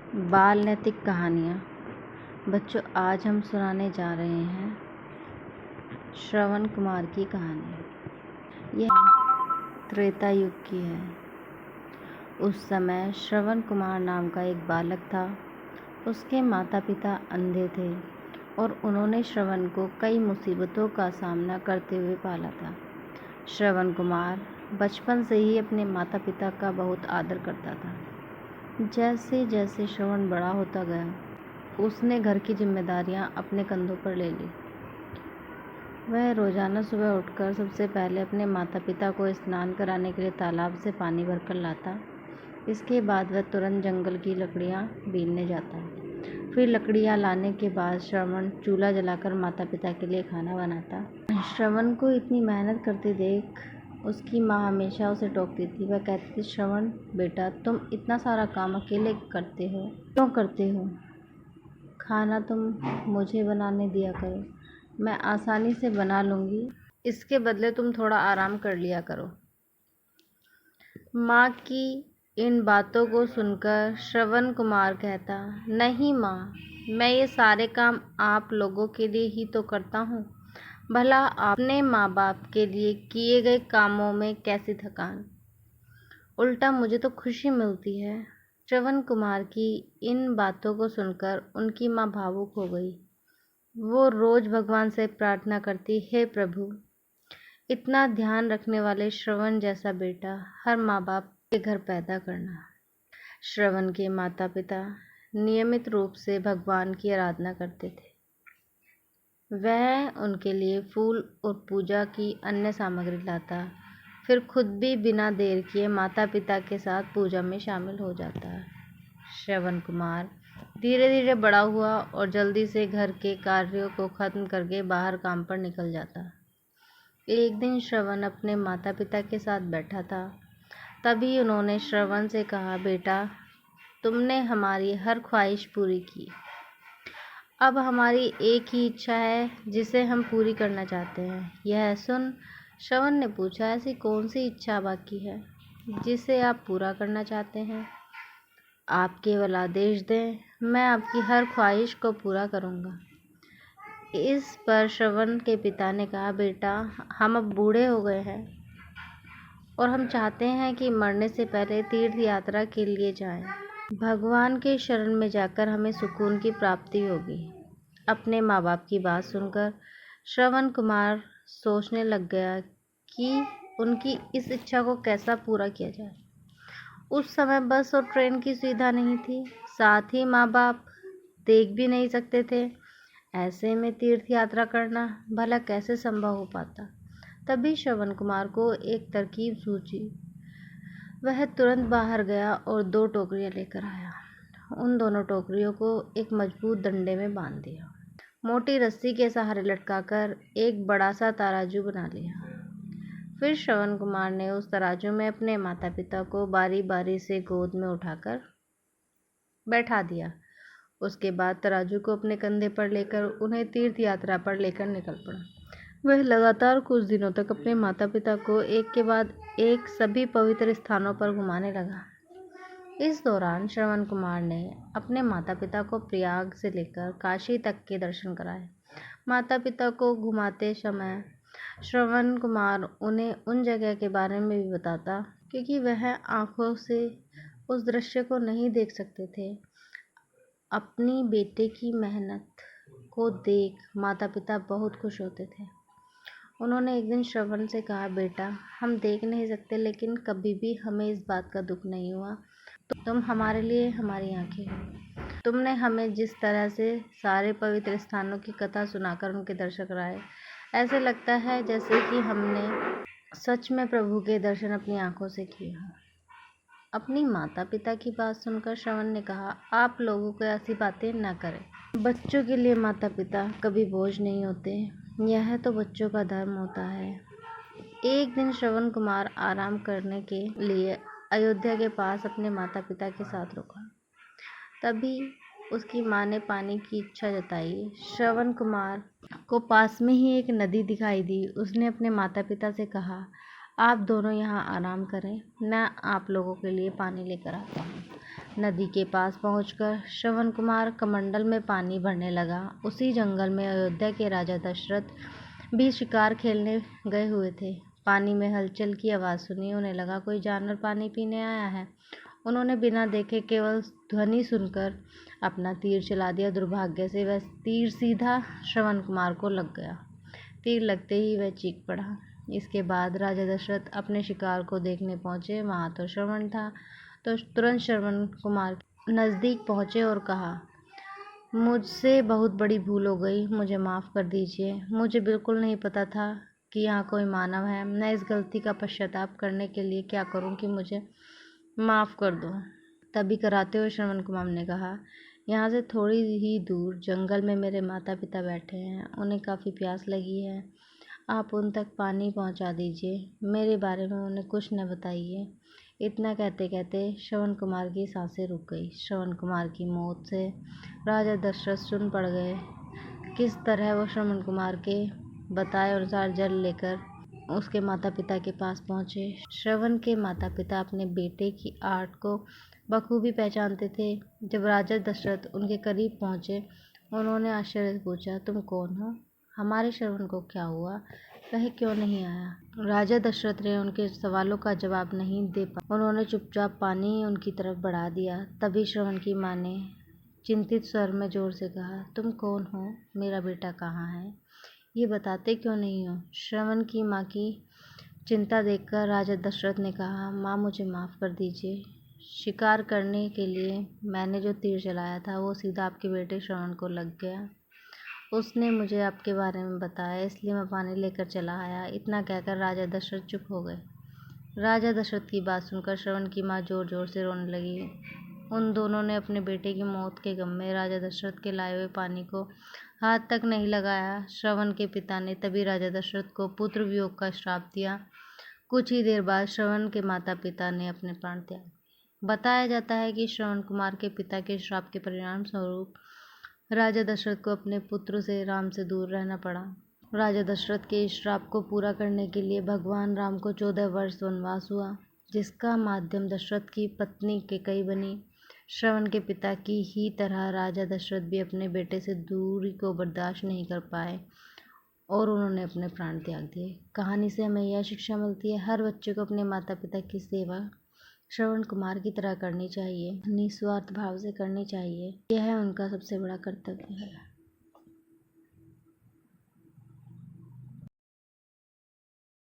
बाल नैतिक कहानियाँ। बच्चों, आज हम सुनाने जा रहे हैं श्रवण कुमार की कहानी। यह त्रेता युग की है। उस समय श्रवण कुमार नाम का एक बालक था। उसके माता पिता अंधे थे और उन्होंने श्रवण को कई मुसीबतों का सामना करते हुए पाला था। श्रवण कुमार बचपन से ही अपने माता पिता का बहुत आदर करता था। जैसे जैसे श्रवण बड़ा होता गया, उसने घर की जिम्मेदारियां अपने कंधों पर ले ली। वह रोजाना सुबह उठकर सबसे पहले अपने माता पिता को स्नान कराने के लिए तालाब से पानी भरकर लाता। इसके बाद वह तुरंत जंगल की लकड़ियां बीनने जाता। फिर लकड़ियां लाने के बाद श्रवण चूल्हा जलाकर माता पिता के लिए खाना बनाता। श्रवण को इतनी मेहनत करते देख उसकी माँ हमेशा उसे टोकती थी। वह कहती थी, श्रवण बेटा, तुम इतना सारा काम अकेले करते हो, क्यों करते हो? खाना तुम मुझे बनाने दिया करो, मैं आसानी से बना लूँगी। इसके बदले तुम थोड़ा आराम कर लिया करो। माँ की इन बातों को सुनकर श्रवण कुमार कहता, नहीं माँ, मैं ये सारे काम आप लोगों के लिए ही तो करता हूँ। भला अपने माँ बाप के लिए किए गए कामों में कैसी थकान, उल्टा मुझे तो खुशी मिलती है। श्रवण कुमार की इन बातों को सुनकर उनकी माँ भावुक हो गई। वो रोज भगवान से प्रार्थना करती, हे प्रभु, इतना ध्यान रखने वाले श्रवण जैसा बेटा हर माँ बाप के घर पैदा करना। श्रवण के माता पिता नियमित रूप से भगवान की आराधना करते थे। वह उनके लिए फूल और पूजा की अन्य सामग्री लाता, फिर खुद भी बिना देर किए माता पिता के साथ पूजा में शामिल हो जाता। श्रवण कुमार धीरे धीरे बड़ा हुआ और जल्दी से घर के कार्यों को खत्म करके बाहर काम पर निकल जाता। एक दिन श्रवण अपने माता पिता के साथ बैठा था। तभी उन्होंने श्रवण से कहा, बेटा, तुमने हमारी हर ख्वाहिश पूरी की। अब हमारी एक ही इच्छा है जिसे हम पूरी करना चाहते हैं। यह सुन श्रवण ने पूछा, ऐसी कौन सी इच्छा बाकी है जिसे आप पूरा करना चाहते हैं? आप केवल आदेश दें, मैं आपकी हर ख्वाहिश को पूरा करूंगा। इस पर श्रवण के पिता ने कहा, बेटा, हम अब बूढ़े हो गए हैं और हम चाहते हैं कि मरने से पहले तीर्थ यात्रा के लिए जाएं। भगवान के शरण में जाकर हमें सुकून की प्राप्ति होगी। अपने माँ बाप की बात सुनकर श्रवण कुमार सोचने लग गया कि उनकी इस इच्छा को कैसा पूरा किया जाए। उस समय बस और ट्रेन की सुविधा नहीं थी, साथ ही माँ बाप देख भी नहीं सकते थे। ऐसे में तीर्थ यात्रा करना भला कैसे संभव हो पाता? तभी श्रवण कुमार को एक तरकीब सूझी। वह तुरंत बाहर गया और 2 टोकरियां लेकर आया। उन दोनों टोकरियों को एक मजबूत डंडे में बांध दिया। मोटी रस्सी के सहारे लटकाकर एक बड़ा सा तराजू बना लिया। फिर श्रवण कुमार ने उस तराजू में अपने माता पिता को बारी बारी से गोद में उठाकर बैठा दिया। उसके बाद तराजू को अपने कंधे पर लेकर उन्हें तीर्थ यात्रा पर लेकर निकल पड़ा। वह लगातार कुछ दिनों तक अपने माता पिता को एक के बाद एक सभी पवित्र स्थानों पर घुमाने लगा। इस दौरान श्रवण कुमार ने अपने माता पिता को प्रयाग से लेकर काशी तक के दर्शन कराए। माता पिता को घुमाते समय श्रवण कुमार उन्हें उन जगह के बारे में भी बताता, क्योंकि वह आंखों से उस दृश्य को नहीं देख सकते थे। अपनी बेटे की मेहनत को देख माता पिता बहुत खुश होते थे। उन्होंने एक दिन श्रवण से कहा, बेटा, हम देख नहीं सकते, लेकिन कभी भी हमें इस बात का दुख नहीं हुआ। तुम हमारे लिए हमारी आंखें हो। तुमने हमें जिस तरह से सारे पवित्र स्थानों की कथा सुनाकर उनके दर्शन कराए, ऐसे लगता है जैसे कि हमने सच में प्रभु के दर्शन अपनी आंखों से किए हों। अपनी माता पिता की बात सुनकर श्रवण ने कहा, आप लोगों को ऐसी बातें न करें। बच्चों के लिए माता पिता कभी बोझ नहीं होते, यह तो बच्चों का धर्म होता है। एक दिन श्रवण कुमार आराम करने के लिए अयोध्या के पास अपने माता पिता के साथ रुका। तभी उसकी माँ ने पानी की इच्छा जताई। श्रवण कुमार को पास में ही एक नदी दिखाई दी। उसने अपने माता पिता से कहा, आप दोनों यहाँ आराम करें, मैं आप लोगों के लिए पानी लेकर आता हूँ। नदी के पास पहुंचकर श्रवण कुमार कमंडल में पानी भरने लगा। उसी जंगल में अयोध्या के राजा दशरथ भी शिकार खेलने गए हुए थे। पानी में हलचल की आवाज़ सुनी। उन्हें लगा कोई जानवर पानी पीने आया है। उन्होंने बिना देखे केवल ध्वनि सुनकर अपना तीर चला दिया। दुर्भाग्य से वह तीर सीधा श्रवण कुमार को लग गया। तीर लगते ही वह चीख पड़ा। इसके बाद राजा दशरथ अपने शिकार को देखने पहुंचे। वहां तो श्रवण था। तो तुरंत श्रवण कुमार नज़दीक पहुंचे और कहा, मुझसे बहुत बड़ी भूल हो गई, मुझे माफ़ कर दीजिए। मुझे बिल्कुल नहीं पता था कि यहाँ कोई मानव है। मैं इस गलती का पश्चाताप करने के लिए क्या करूँ कि मुझे माफ़ कर दो। तभी कराते हुए श्रवण कुमार ने कहा, यहाँ से थोड़ी ही दूर जंगल में मेरे माता पिता बैठे हैं। उन्हें काफ़ी प्यास लगी है। आप उन तक पानी पहुँचा दीजिए। मेरे बारे में उन्हें कुछ न बताइए। इतना कहते कहते श्रवण कुमार की सांसें रुक गई। श्रवण कुमार की मौत से राजा दशरथ सुन पड़ गए। किस तरह वो श्रवण कुमार के बताए अनुसार जल लेकर उसके माता पिता के पास पहुंचे। श्रवण के माता पिता अपने बेटे की आर्ट को बखूबी पहचानते थे। जब राजा दशरथ उनके करीब पहुंचे, उन्होंने आश्चर्य से पूछा, तुम कौन हो? हमारे श्रवण को क्या हुआ? वह क्यों नहीं आया? राजा दशरथ ने उनके सवालों का जवाब नहीं दे पाया। उन्होंने चुपचाप पानी उनकी तरफ बढ़ा दिया। तभी श्रवण की माँ ने चिंतित स्वर में जोर से कहा, तुम कौन हो? मेरा बेटा कहाँ है? ये बताते क्यों नहीं हो? श्रवण की माँ की चिंता देखकर राजा दशरथ ने कहा, माँ मुझे माफ़ कर दीजिए। शिकार करने के लिए मैंने जो तीर चलाया था वो सीधा आपके बेटे श्रवण को लग गया। उसने मुझे आपके बारे में बताया, इसलिए मैं पानी लेकर चला आया। इतना कहकर राजा दशरथ चुप हो गए। राजा दशरथ की बात सुनकर श्रवण की माँ जोर जोर से रोने लगी। उन दोनों ने अपने बेटे की मौत के गम में राजा दशरथ के लाए हुए पानी को हाथ तक नहीं लगाया। श्रवण के पिता ने तभी राजा दशरथ को पुत्र वियोग का श्राप दिया। कुछ ही देर बाद श्रवण के माता पिता ने अपने प्राण त्याग। बताया जाता है कि श्रवण कुमार के पिता के श्राप के परिणाम स्वरूप राजा दशरथ को अपने पुत्र से राम से दूर रहना पड़ा। राजा दशरथ के इस श्राप को पूरा करने के लिए भगवान राम को 14 वर्ष वनवास हुआ, जिसका माध्यम दशरथ की पत्नी कैकेयी बनी। श्रवण के पिता की ही तरह राजा दशरथ भी अपने बेटे से दूरी को बर्दाश्त नहीं कर पाए और उन्होंने अपने प्राण त्याग दिए। कहानी से हमें यह शिक्षा मिलती है, हर बच्चे को अपने माता पिता की सेवा श्रवण कुमार की तरह करनी चाहिए, निस्वार्थ भाव से करनी चाहिए। यह उनका सबसे बड़ा कर्तव्य है।